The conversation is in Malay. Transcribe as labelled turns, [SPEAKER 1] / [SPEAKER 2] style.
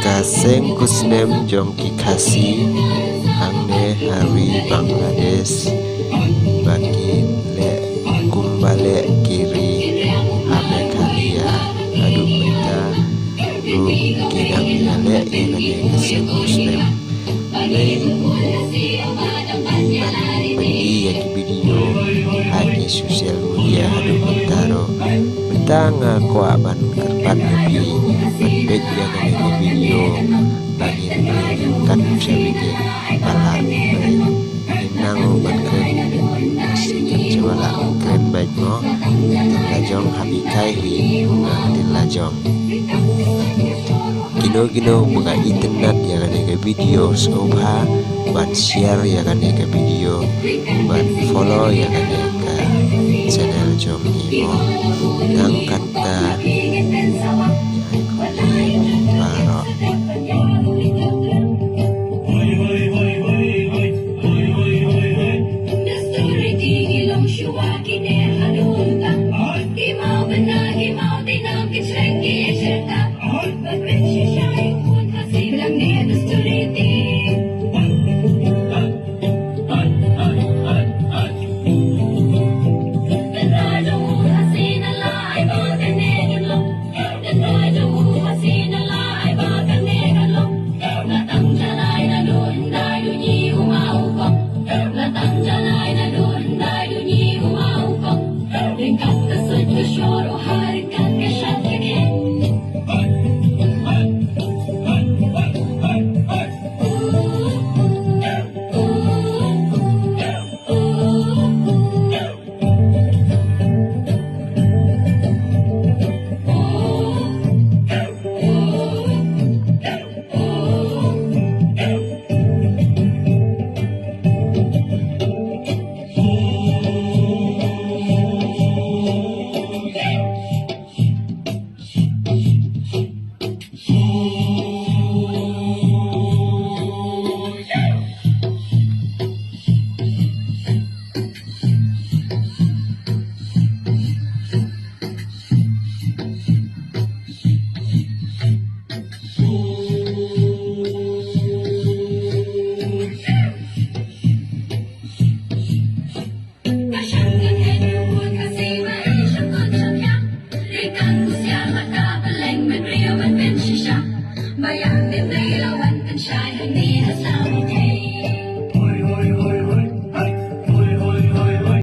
[SPEAKER 1] Kaseng kusnem jom kikasi hangne hari Bangladesh bagi le kumbale kiri hame kalia adu benda ru kidang yale yagane kaseng kusnem bendi yang video hadi sosial media adu bentaro bentanga kuaban kerban lebih bendek yang ada video bagi kan syabike balak nang berkeren sikap coba keren baik mo lajong habikai hi lajong gino buka internet yang ada video sobha ban share yang ada video ban follow yang ada channel jom ni mo nang kata